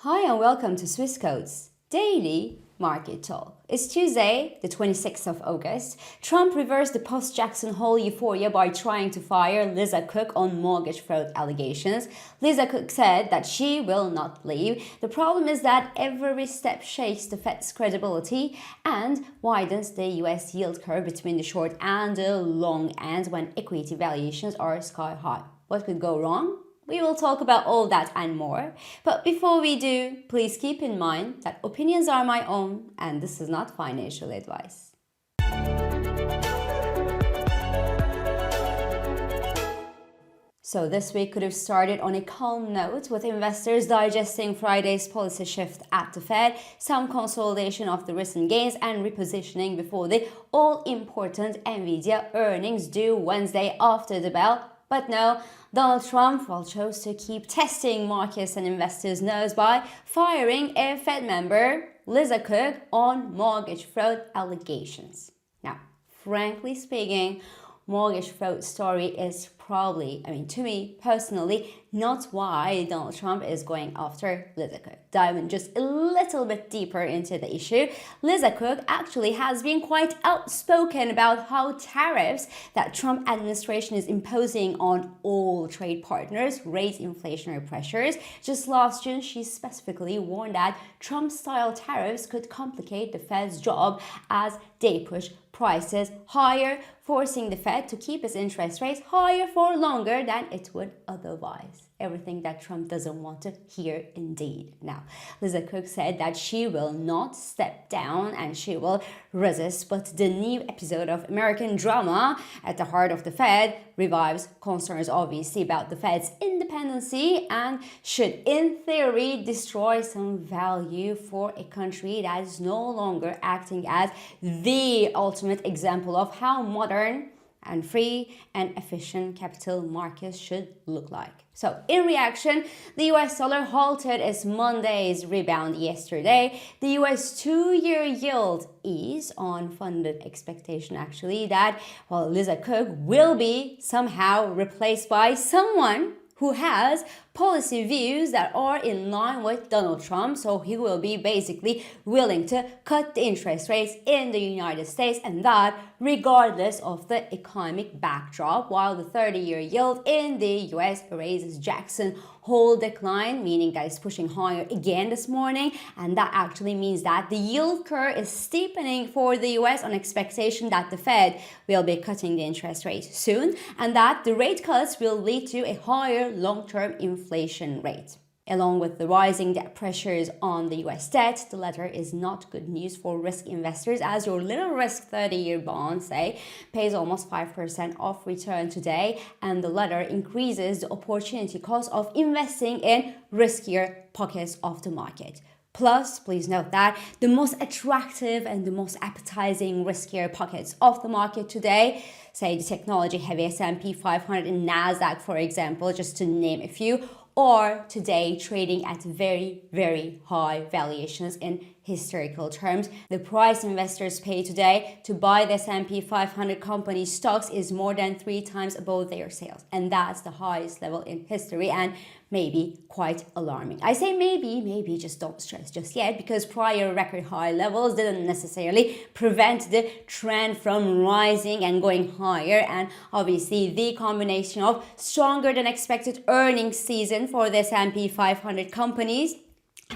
Hi and welcome to Swiss Codes Daily Market Talk. It's Tuesday, the 26th of August. Trump reversed the post-Jackson Hole euphoria by trying to fire Lisa Cook on mortgage fraud allegations. Lisa Cook said that she will not leave. The problem is that every step shakes the Fed's credibility and widens the US yield curve between the short and the long end when equity valuations are sky high. What could go wrong? We will talk about all that and more. But before we do, please keep in mind that opinions are my own and this is not financial advice. So this week could have started on a calm note with investors digesting Friday's policy shift at the Fed, some consolidation of the recent gains and repositioning before the all-important Nvidia earnings due Wednesday after the bell. But no, Donald Trump chose to keep testing markets and investors' nerves by firing a Fed member, Lisa Cook, on mortgage fraud allegations. Now, frankly speaking, mortgage fraud story is probably, to me personally, not why Donald Trump is going after Lisa Cook. Diving just a little bit deeper into the issue, Lisa Cook actually has been quite outspoken about how tariffs that Trump administration is imposing on all trade partners raise inflationary pressures. Just last June, she specifically warned that Trump-style tariffs could complicate the Fed's job as they push prices higher, forcing the Fed to keep its interest rates higher for longer than it would otherwise. Everything that Trump doesn't want to hear indeed. Now, Lisa Cook said that she will not step down and she will resist, but the new episode of American drama at the heart of the Fed revives concerns obviously about the Fed's independency and should in theory destroy some value for a country that is no longer acting as the ultimate example of how modern and free and efficient capital markets should look like. So, in reaction, the US dollar halted its Monday's rebound yesterday. The US two-year yield is on funded expectation actually that, Lisa Cook will be somehow replaced by someone who has policy views that are in line with Donald Trump, so he will be basically willing to cut the interest rates in the United States, and that regardless of the economic backdrop, while the 30-year yield in the US erases Jackson Hole decline, meaning that it's pushing higher again this morning, and that actually means that the yield curve is steepening for the US on expectation that the Fed will be cutting the interest rate soon, and that the rate cuts will lead to a higher long-term inflation rate. Along with the rising debt pressures on the US debt, the latter is not good news for risk investors as your little risk 30-year bond, say, pays almost 5% off return today, and the latter increases the opportunity cost of investing in riskier pockets of the market. Plus, please note that the most attractive and the most appetizing riskier pockets of the market today, say the technology-heavy S&P 500 and NASDAQ, for example, just to name a few, are today trading at very, very high valuations in historical terms. The price investors pay today to buy the S&P 500 company stocks is more than 3 times above their sales. And that's the highest level in history and maybe quite alarming. I say maybe, just don't stress just yet, because prior record high levels didn't necessarily prevent the trend from rising and going higher. And obviously the combination of stronger than expected earnings season for the S&P 500 companies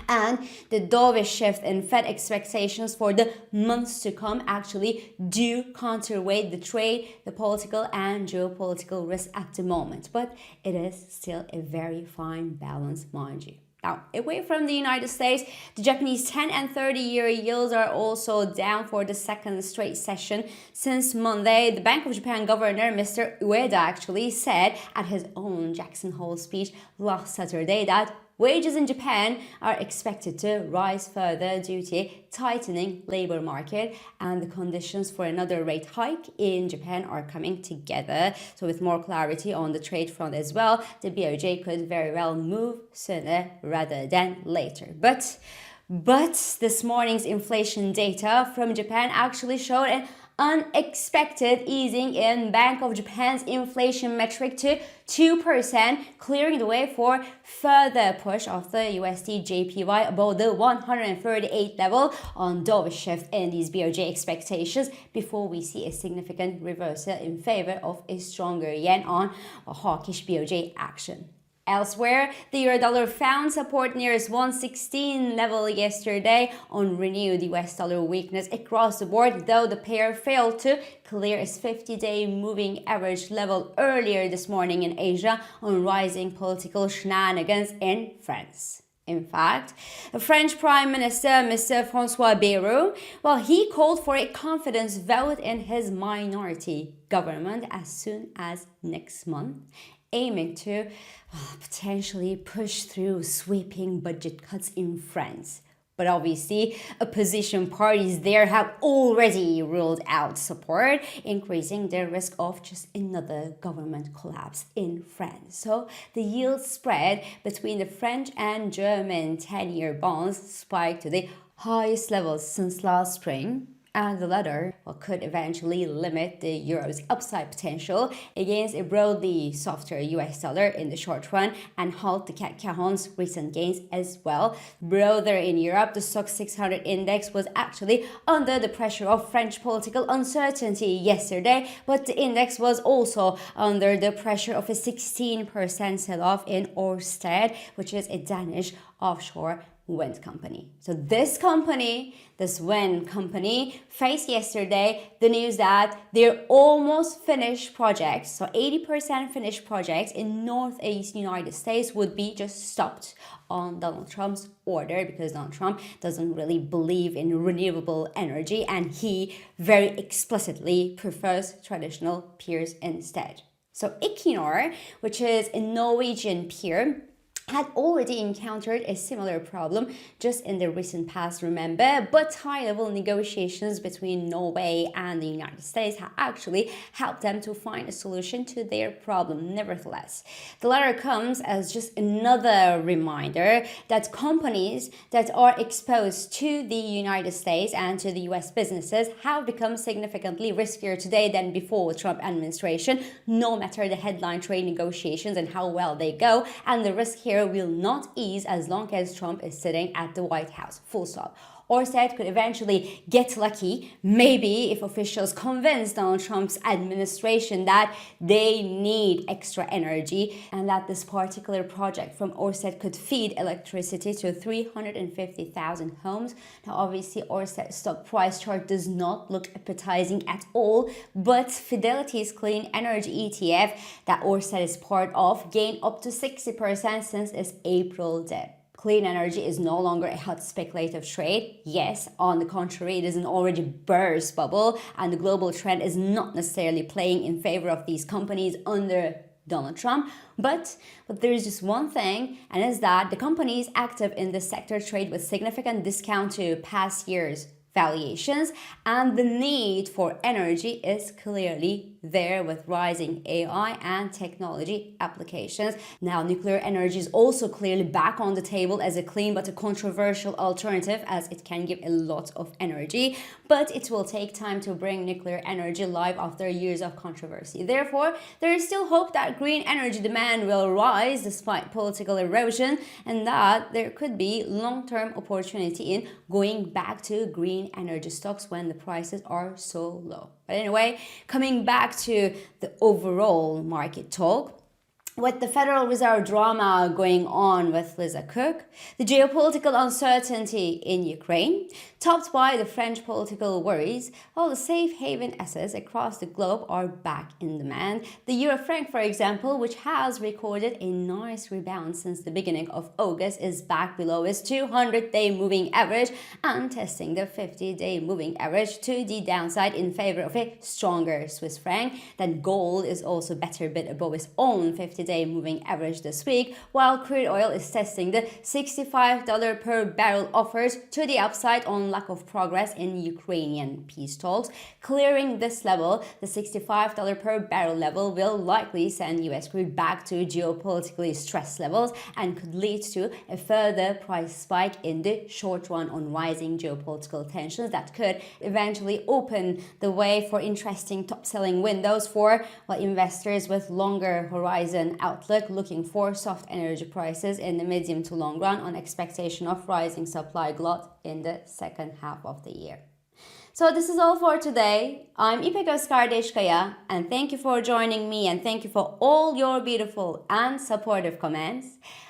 and the dovish shift in Fed expectations for the months to come actually do counterweight the trade, the political and geopolitical risk at the moment. But it is still a very fine balance, mind you. Now, away from the United States, the Japanese 10 and 30-year yields are also down for the second straight session since Monday. The Bank of Japan Governor, Mr. Ueda, actually said at his own Jackson Hole speech last Saturday that wages in Japan are expected to rise further due to a tightening labor market, and the conditions for another rate hike in Japan are coming together. So with more clarity on the trade front as well, the BOJ could very well move sooner rather than later. But this morning's inflation data from Japan actually showed an unexpected easing in Bank of Japan's inflation metric to 2%, clearing the way for further push of the USD JPY above the 138 level on dovish shift in these BOJ expectations before we see a significant reversal in favor of a stronger yen on a hawkish BOJ action. Elsewhere, the euro-dollar found support near its 116 level yesterday on renewed US dollar weakness across the board, though the pair failed to clear its 50-day moving average level earlier this morning in Asia on rising political shenanigans in France. In fact, the French Prime Minister, Mr. François Bayrou, he called for a confidence vote in his minority government as soon as next month, aiming to potentially push through sweeping budget cuts in France. But obviously, opposition parties there have already ruled out support, increasing their risk of just another government collapse in France. So the yield spread between the French and German 10-year bonds spiked to the highest levels since last spring. And the latter could eventually limit the euro's upside potential against a broadly softer US dollar in the short run and halt the CAC 40's recent gains as well. Broader in Europe, the STOXX 600 index was actually under the pressure of French political uncertainty yesterday, but the index was also under the pressure of a 16% sell-off in Ørsted, which is a Danish offshore wind company. So this wind company, faced yesterday the news that their almost finished projects, so 80% finished projects in Northeast United States would be just stopped on Donald Trump's order, because Donald Trump doesn't really believe in renewable energy and he very explicitly prefers traditional peers instead. So Equinor, which is a Norwegian peer, had already encountered a similar problem just in the recent past, remember, but high-level negotiations between Norway and the United States have actually helped them to find a solution to their problem. Nevertheless, the latter comes as just another reminder that companies that are exposed to the United States and to the US businesses have become significantly riskier today than before the Trump administration, no matter the headline trade negotiations and how well they go, and the risk here will not ease as long as Trump is sitting at the White House. Full stop. Ørsted could eventually get lucky, maybe if officials convince Donald Trump's administration that they need extra energy and that this particular project from Ørsted could feed electricity to 350,000 homes. Now, obviously, Ørsted's stock price chart does not look appetizing at all, but Fidelity's clean energy ETF that Ørsted is part of gained up to 60% since its April dip. Clean energy is no longer a hot speculative trade. Yes, on the contrary, it is an already burst bubble, and the global trend is not necessarily playing in favor of these companies under Donald Trump. But there is just one thing, and is that the companies active in this sector trade with significant discount to past years' valuations, and the need for energy is clearly there with rising AI and technology applications. Now, nuclear energy is also clearly back on the table as a clean but a controversial alternative, as it can give a lot of energy, but it will take time to bring nuclear energy live after years of controversy. Therefore, there is still hope that green energy demand will rise despite political erosion, and that there could be long-term opportunity in going back to green energy stocks when the prices are so low. But anyway, coming back to the overall market talk, with the Federal Reserve drama going on with Lisa Cook, the geopolitical uncertainty in Ukraine, topped by the French political worries, while the safe haven assets across the globe are back in demand. The euro franc, for example, which has recorded a nice rebound since the beginning of August, is back below its 200-day moving average and testing the 50-day moving average to the downside in favor of a stronger Swiss franc. Then gold is also better bit above its own 50 50-day moving average this week, while crude oil is testing the $65 per barrel offers to the upside on lack of progress in Ukrainian peace talks. Clearing this level, the $65 per barrel level, will likely send US crude back to geopolitically stressed levels and could lead to a further price spike in the short run on rising geopolitical tensions that could eventually open the way for interesting top-selling windows for investors with longer horizon outlook, looking for soft energy prices in the medium to long run on expectation of rising supply glut in the second half of the year. So this is all for today. I'm İpek Özkardeşkaya, and thank you for joining me, and thank you for all your beautiful and supportive comments.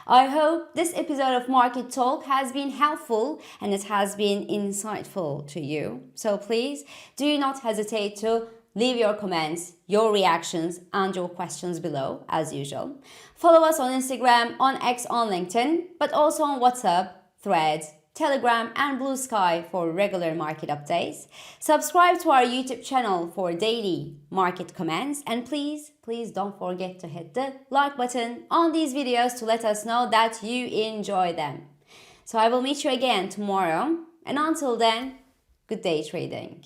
I hope this episode of Market Talk has been helpful and it has been insightful to you. So please do not hesitate to leave your comments, your reactions, and your questions below, as usual. Follow us on Instagram, on X, on LinkedIn, but also on WhatsApp, Threads, Telegram, and Blue Sky for regular market updates. Subscribe to our YouTube channel for daily market comments, and please don't forget to hit the like button on these videos to let us know that you enjoy them. So I will meet you again tomorrow, and until then, good day trading.